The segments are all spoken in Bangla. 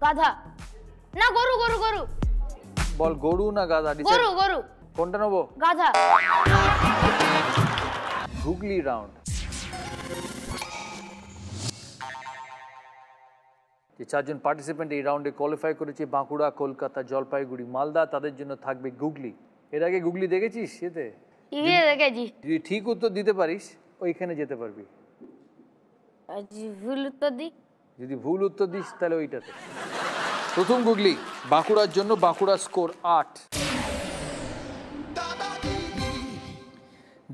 গাধা না গরু গরু গরু বল গরু না গাধা গরু গরু কোনটা নেবো গাধা গুগলি রাউন্ড যে চারজন পার্টিসিপেন্ট এই রাউন্ডে কোয়ালিফাই করেছে বাঁকুড়া কলকাতা জলপাইগুড়ি মালদা তাদের জন্য থাকবে গুগলি এর আগে গুগলি দেখেছিস সেতে টিভিতে দেখেছি যদি ঠিক উত্তর দিতে পারিস ওইখানে যেতে পারবি ভুল উত্তর দি যদি ভুল উত্তর দিস তাহলে ওইটাতে প্রথম গুগলি বাঁকুড়ার জন্য বাঁকুড়া স্কোর 8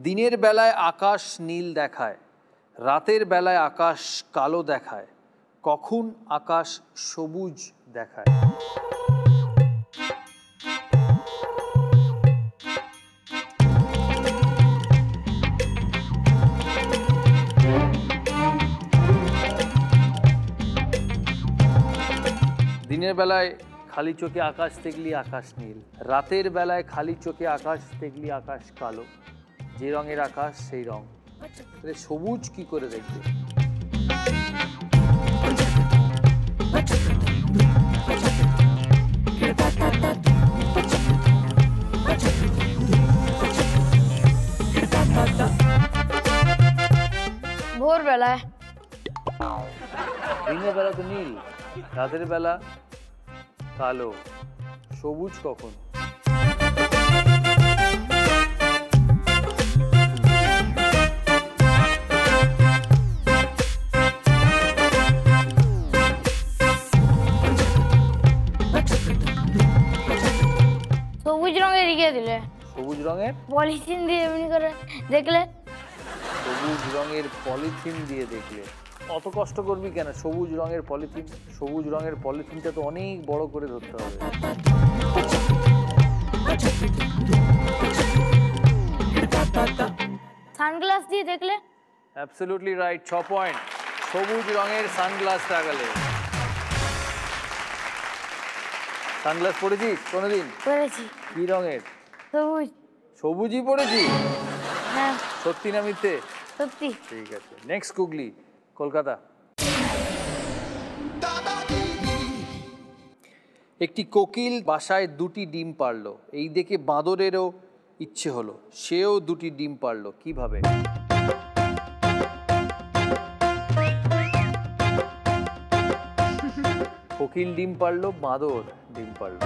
দিনের বেলায় আকাশ নীল দেখায় রাতের বেলায় আকাশ কালো দেখায় কখন আকাশ সবুজ দেখায় দিনের বেলায় খালি চোখে আকাশ দেখলি আকাশ নীল রাতের বেলায় খালি চোখে আকাশ দেখলি আকাশ কালো যে রঙের আকাশ সেই রং তাহলে সবুজ কি করে দেখবে ভোরবেলায় দিনের বেলা তো নীল রাতের বেলা কালো সবুজ কখন সবুজ রঙের রিগে দিলে সবুজ রঙের পলিথিন দিয়ে এমনি করে দেখলে সবুজ রঙের পলিথিন দিয়ে দেখলে অত কষ্ট করবি কেন সবুজ রঙের পলিথিন সবুজ রঙের পলিথিনটা তো অনেক বড় করে ধরতে হবে সানগ্লাস দিয়ে দেখলে অ্যাবসলিউটলি রাইট 6 পয়েন্ট সবুজ রঙের সানগ্লাস লাগালে সানগ্লাস পরেছিস কোনোদিন পরেছি কি রঙের সবুজ সবুজই পরেছি হ্যাঁ সত্যি না মিথ্যে সত্যি ঠিক আছে নেক্সট গুগলি কলকাতা একটি কোকিল বাসায় 2টি ডিম পারলো এই দেখে বাঁদরেরও ইচ্ছে হলো সেও 2টি ডিম পারলো কিভাবে কোকিল ডিম পারলো বাঁদর ডিম পারলো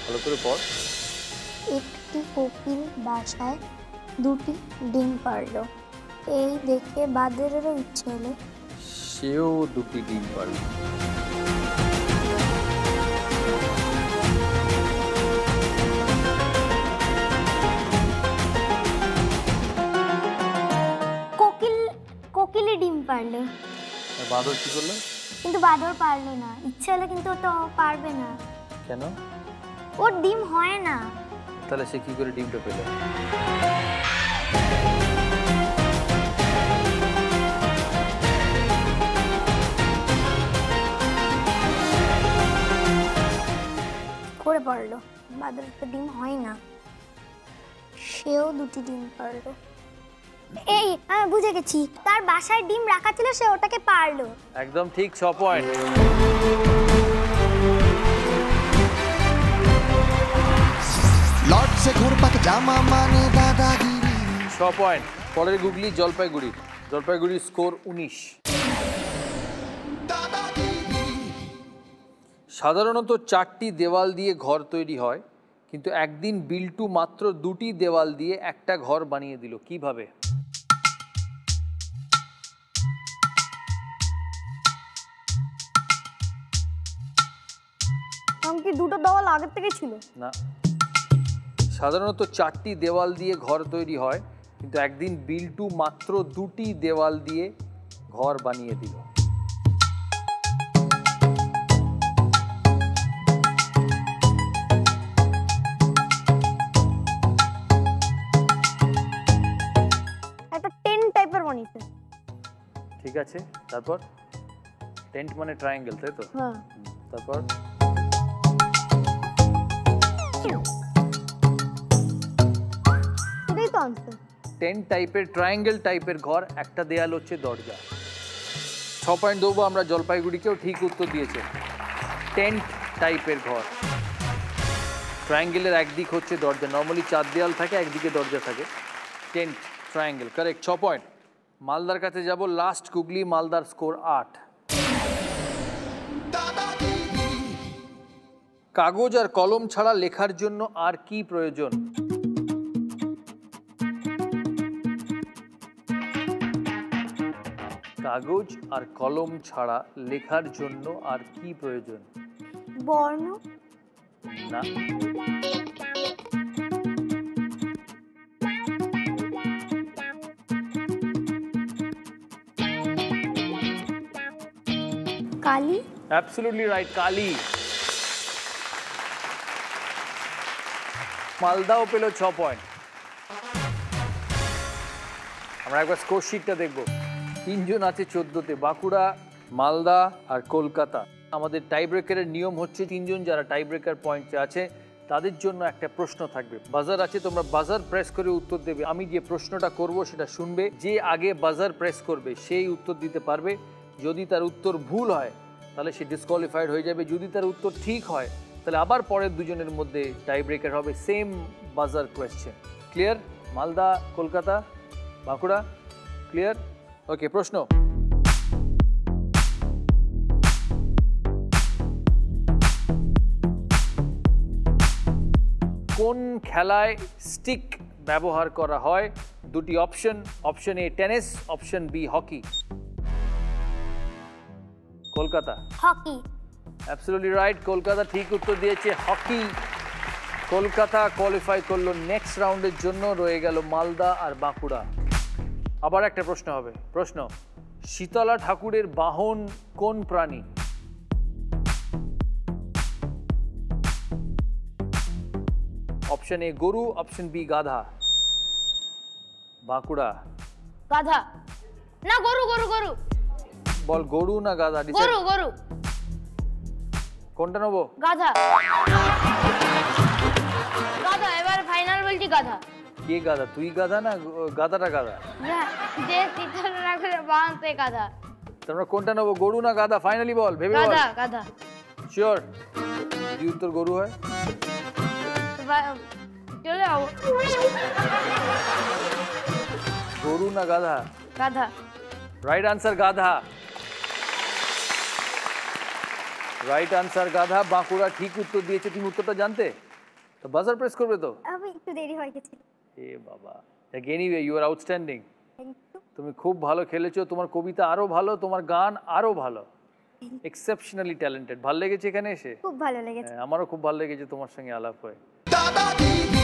ভালো করে পড় একটি কোকিল বাসায় 2টি ডিম পারলো এই দেখে বাঁদরেরও ইচ্ছে হলো সেও 2টি ডিম পারলো কোকিলই ডিম পারলো বাঁদর কি করলো কিন্তু বাঁদর পারলো না ইচ্ছে হলে কিন্তু ও তো পারবে না কেন ওর ডিম হয় না তাহলে সে কি করে ডিমটা পেল করে পারলো বাঁদরের তো ডিম হয় না সেও 2টি ডিম পারলো এই আমি বুঝে গেছি তার বাসায় ডিম রাখা ছিল সে ওটাকে পারলো একদম ঠিক 6 পয়েন্ট लौट से घर पक जामा माने दादागिरी 6 পয়েন্ট পরের গুগলি জলপাইগুড়ি জলপাইগুড়ি স্কোর 19 সাধারণত 4টি দেওয়াল দিয়ে ঘর তৈরি হয় কিন্তু একদিন বিল্টু মাত্র 2টি দেওয়াল দিয়ে একটা ঘর বানিয়ে দিল কিভাবে কি দুটো দেওয়াল আগের থেকে ছিল না সাধারণত 4টি দেওয়াল দিয়ে ঘর তৈরি হয় কিন্তু একদিন বিল্টু মাত্র 2টি দেওয়াল দিয়ে ঘর বানিয়ে দিল একটা টেন্ট টাইপের বানিয়েছে ঠিক আছে তারপর টেন্ট মানে ট্রায়াঙ্গেল তাই তো হ্যাঁ তারপর আনসার। 10 টাইপের ট্রায়াঙ্গেল টাইপের ঘর, একটা দেয়াল হচ্ছে দরজা। 6 পয়েন্ট দেবো আমরা জলপাইগুড়িকেও, ঠিক উত্তর দিয়েছে। টেন্ট টাইপের ঘর, ট্রায়াঙ্গেলের একদিক হচ্ছে দরজা, নর্মালি 4 দেয়াল থাকে, একদিকে দরজা থাকে। Tent triangle, correct. 6 পয়েন্ট। মালদার কাছে যাব, লাস্ট গুগলি, মালদার স্কোর 8। কাগজ আর কলম ছাড়া লেখার জন্য আর কি প্রয়োজন? কাগজ আর কলম ছাড়া লেখার জন্য আর কি প্রয়োজন? বর্ণ। না। কালি। অ্যাবসলিউটলি রাইট, কালি। মালদাও পেল 6 পয়েন্ট। আমরা একবার স্কোর শিটটা দেখব। 3 জন আছে 14তে, বাঁকুড়া, মালদা আর কলকাতা। আমাদের টাই ব্রেকারের নিয়ম হচ্ছে 3 জন যারা টাই ব্রেকার পয়েন্টে আছে তাদের জন্য একটা প্রশ্ন থাকবে। বাজার আছে, তোমরা বাজার প্রেস করে উত্তর দেবে। আমি যে প্রশ্নটা করব সেটা শুনবে, যে আগে বাজার প্রেস করবে সেই উত্তর দিতে পারবে। যদি তার উত্তর ভুল হয় তাহলে সে ডিসকোয়ালিফাইড হয়ে যাবে। যদি তার উত্তর ঠিক হয় তাহলে আবার পরের দুজনের মধ্যে টাই ব্রেকার হবে, same buzzer question. Clear? Malda, Kolkata, Bankura, clear? Okay, প্রশ্ন। কোন খেলায় স্টিক ব্যবহার করা হয়? দুটি option, option A tennis, option B hockey. Kolkata. Hockey. Absolutely right, Kolkata ঠিক উত্তর দিয়েছে, হকি। কলকাতা কোয়ালিফাই করলো নেক্সট রাউন্ডের জন্য, রয়ে গেল মালদা আর বাঁকুড়া। আবার একটা প্রশ্ন হবে। প্রশ্ন, শীতলা ঠাকুরের বাহন কোন প্রাণী? অপশন এ গরু, অপশন বি গাধা। বাঁকুড়া। গাধা। না, গরু গরু গরু বল, গরু না গাধা? গরু গরু কোনটা নেবো? গাধা। গাধা, এবার ফাইনাল বলছি গাধা। কে গাধা? তুই গাধা না গাধাটা গাধা? না, যে শীতলা ঠাকুরের বাহন সে গাধা। তোমরা কোনটা নেবো, গরু না গাধা? ফাইনালি বল, ভেবে বল। গাধা গাধা। শিওর? যদি উত্তর গরু হয়? চলে যাবো। গরু না গাধা? গাধা। রাইট আনসার গাধা। রাইট আনসার গাধা। বাঁকুড়া ঠিক উত্তর দিয়েছে। তুমি উত্তরটা জানতে তো বাজার প্রেস করবে তো? আমি একটু দেরি হয়ে গেছে। এ বাবা, এনিওয়ে ইউ আর আউটস্ট্যান্ডিং। তুমি খুব ভালো খেলেছো, তোমার কবিতা আরো ভালো, তোমার গান আরো ভালো, এক্সেপশনালি ট্যালেন্টেড। ভালো লেগেছে এখানে এসে? খুব ভালো লেগেছে। আমারও খুব ভালো লেগেছে তোমার সঙ্গে আলাপ হয়ে। দাদা দিদি